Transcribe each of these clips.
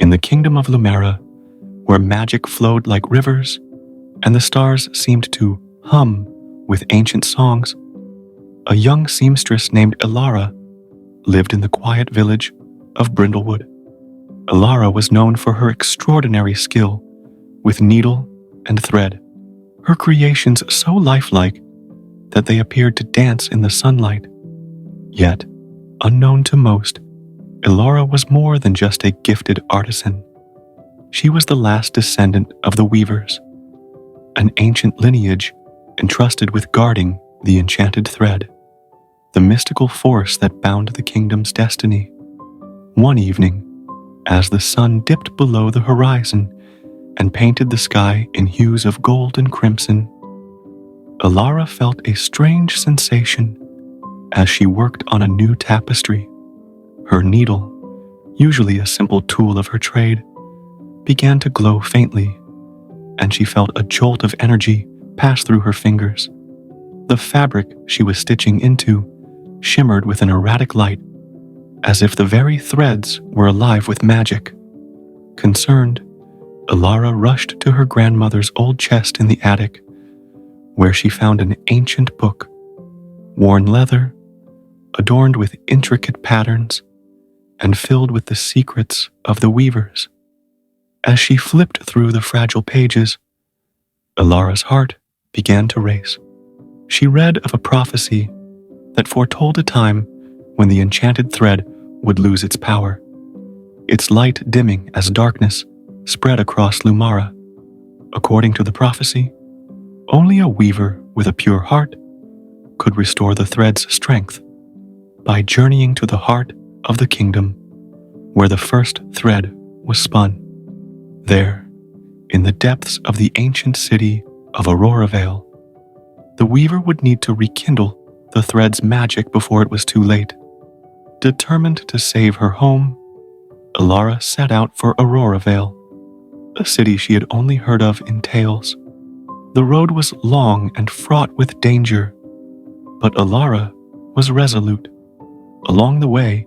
In the kingdom of Lumera, where magic flowed like rivers and the stars seemed to hum with ancient songs, a young seamstress named Elara lived in the quiet village of Brindlewood. Elara was known for her extraordinary skill with needle and thread, her creations so lifelike that they appeared to dance in the sunlight. Yet, unknown to most, Elara was more than just a gifted artisan. She was the last descendant of the weavers, an ancient lineage entrusted with guarding the enchanted thread, the mystical force that bound the kingdom's destiny. One evening, as the sun dipped below the horizon and painted the sky in hues of gold and crimson, Elara felt a strange sensation as she worked on a new tapestry. Her needle, usually a simple tool of her trade, began to glow faintly, and she felt a jolt of energy pass through her fingers. The fabric she was stitching into shimmered with an erratic light, as if the very threads were alive with magic. Concerned, Elara rushed to her grandmother's old chest in the attic, where she found an ancient book, worn leather, adorned with intricate patterns, and filled with the secrets of the weavers. As she flipped through the fragile pages, Elara's heart began to race. She read of a prophecy that foretold a time when the enchanted thread would lose its power, its light dimming as darkness spread across Lumara. According to the prophecy, only a weaver with a pure heart could restore the thread's strength by journeying to the heart of the kingdom where the first thread was spun. There, in the depths of the ancient city of Auroravale, the weaver would need to rekindle the thread's magic before it was too late. Determined to save her home, Elara set out for Auroravale, a city she had only heard of in tales. The road was long and fraught with danger, but Elara was resolute. Along the way,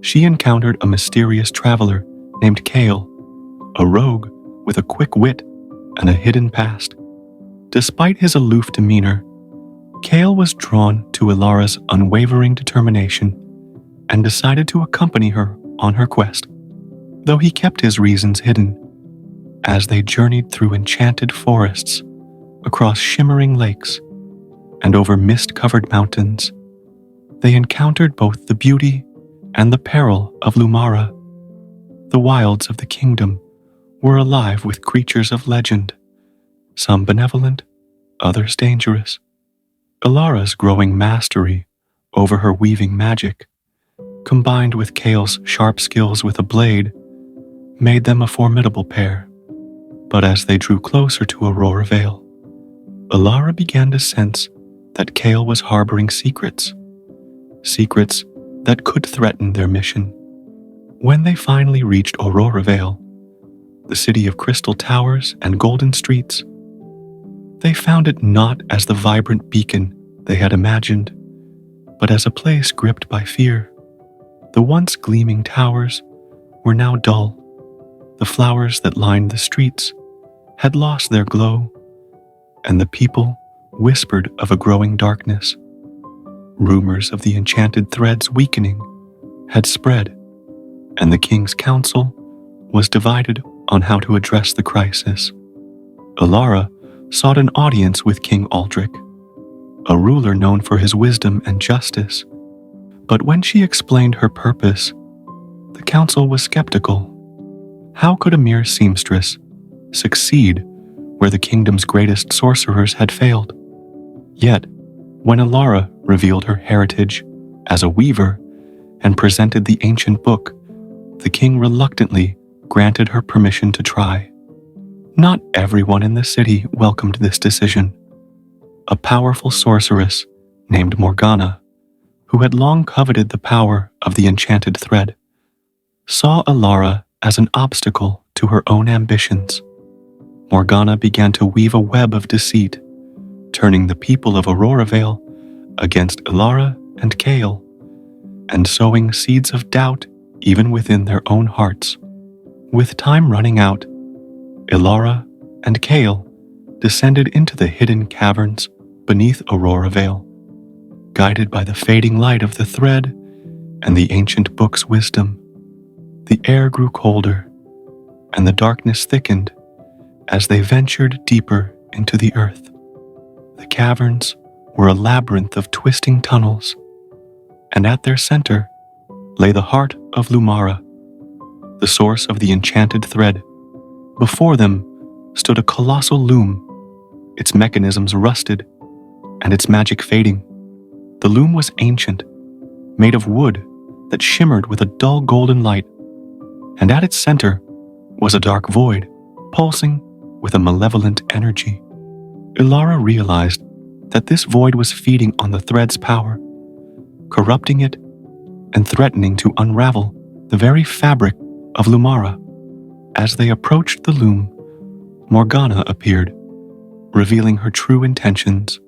she encountered a mysterious traveler named Kale, a rogue with a quick wit and a hidden past. Despite his aloof demeanor, Kale was drawn to Elara's unwavering determination and decided to accompany her on her quest, though he kept his reasons hidden. As they journeyed through enchanted forests, across shimmering lakes, and over mist-covered mountains, they encountered both the beauty and the peril of Lumara. The wilds of the kingdom were alive with creatures of legend, some benevolent, others dangerous. Elara's growing mastery over her weaving magic, combined with Kale's sharp skills with a blade, made them a formidable pair. But as they drew closer to Auroravale, Elara began to sense that Kale was harboring secrets that could threaten their mission. When they finally reached Auroravale, the city of crystal towers and golden streets, they found it not as the vibrant beacon they had imagined, but as a place gripped by fear. The once gleaming towers were now dull. The flowers that lined the streets had lost their glow, and the people whispered of a growing darkness. Rumors of the enchanted thread's weakening had spread, and the king's council was divided on how to address the crisis. Elara sought an audience with King Aldrich, a ruler known for his wisdom and justice. But when she explained her purpose, the council was skeptical. How could a mere seamstress succeed where the kingdom's greatest sorcerers had failed? Yet, when Elara revealed her heritage as a weaver and presented the ancient book, the king reluctantly granted her permission to try. Not everyone in the city welcomed this decision. A powerful sorceress named Morgana, who had long coveted the power of the enchanted thread, saw Elara as an obstacle to her own ambitions. Morgana began to weave a web of deceit, turning the people of Auroravale against Elara and Kale, and sowing seeds of doubt even within their own hearts. With time running out, Ilara and Kale descended into the hidden caverns beneath Aurora Vale. Guided by the fading light of the thread and the ancient book's wisdom, the air grew colder and the darkness thickened as they ventured deeper into the earth. The caverns were a labyrinth of twisting tunnels, and at their center lay the heart of Lumara, the source of the enchanted thread. Before them stood a colossal loom, its mechanisms rusted and its magic fading. The loom was ancient, made of wood that shimmered with a dull golden light, and at its center was a dark void, pulsing with a malevolent energy. Ilara realized that this void was feeding on the thread's power, corrupting it and threatening to unravel the very fabric of Lumara. As they approached the loom, Morgana appeared, revealing her true intentions.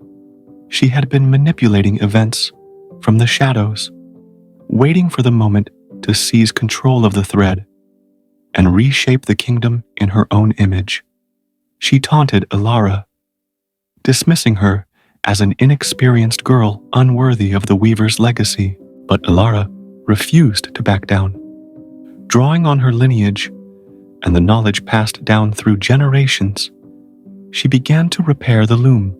She had been manipulating events from the shadows, waiting for the moment to seize control of the thread and reshape the kingdom in her own image. She taunted Ilara, dismissing her as an inexperienced girl unworthy of the Weaver's legacy. But Ilara refused to back down. Drawing on her lineage and the knowledge passed down through generations, she began to repair the loom,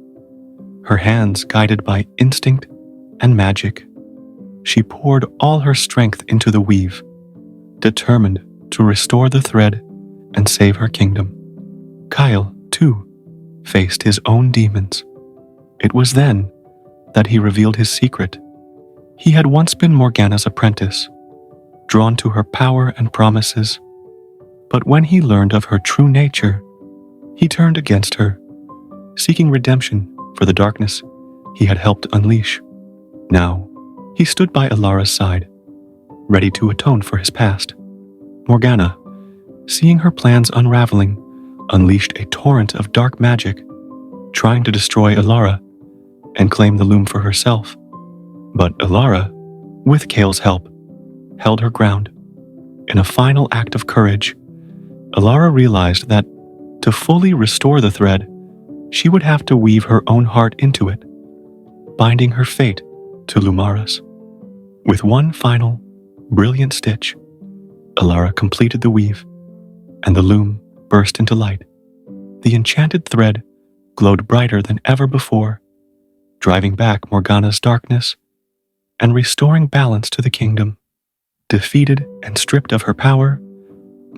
her hands guided by instinct and magic. She poured all her strength into the weave, determined to restore the thread and save her kingdom. Kyle, too, faced his own demons. It was then that he revealed his secret. He had once been Morgana's apprentice, drawn to her power and promises. But when he learned of her true nature, he turned against her, seeking redemption for the darkness he had helped unleash. Now, he stood by Ilara's side, ready to atone for his past. Morgana, seeing her plans unraveling, unleashed a torrent of dark magic, trying to destroy Ilara and claim the loom for herself. But Ilara, with Kale's help, held her ground. In a final act of courage, Ilara realized that to fully restore the thread, she would have to weave her own heart into it, binding her fate to Lumara's. With one final, brilliant stitch, Ilara completed the weave, and the loom burst into light. The enchanted thread glowed brighter than ever before, driving back Morgana's darkness and restoring balance to the kingdom. Defeated and stripped of her power,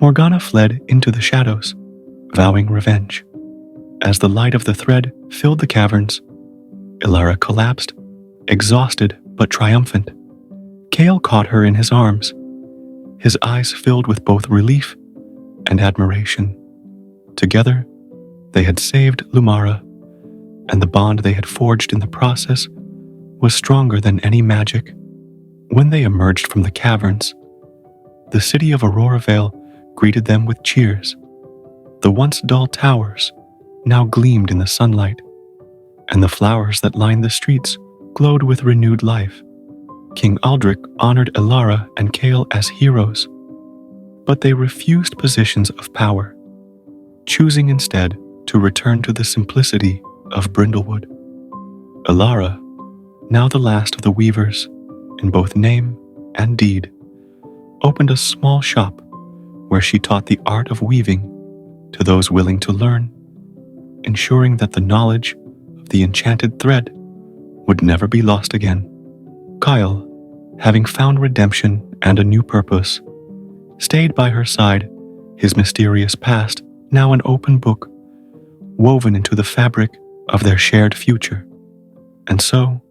Morgana fled into the shadows, vowing revenge. As the light of the thread filled the caverns, Ilara collapsed, exhausted but triumphant. Kale caught her in his arms, his eyes filled with both relief and admiration. Together, they had saved Lumara, and the bond they had forged in the process was stronger than any magic. When they emerged from the caverns, the city of Aurora Vale greeted them with cheers. The once dull towers now gleamed in the sunlight, and the flowers that lined the streets glowed with renewed life. King Aldrich honored Ilara and Kale as heroes, but they refused positions of power, choosing instead to return to the simplicity of Brindlewood. Ilara, now the last of the weavers, in both name and deed, opened a small shop where she taught the art of weaving to those willing to learn, ensuring that the knowledge of the enchanted thread would never be lost again. Kyle, having found redemption and a new purpose, stayed by her side, his mysterious past now an open book, woven into the fabric of their shared future. And so,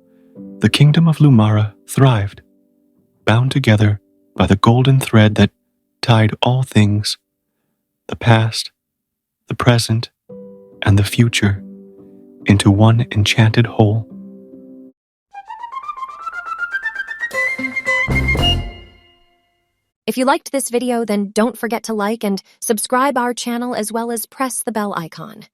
the kingdom of Lumara thrived, bound together by the golden thread that tied all things, the past, the present, and the future, into one enchanted whole. If you liked this video, then don't forget to like and subscribe our channel as well as press the bell icon.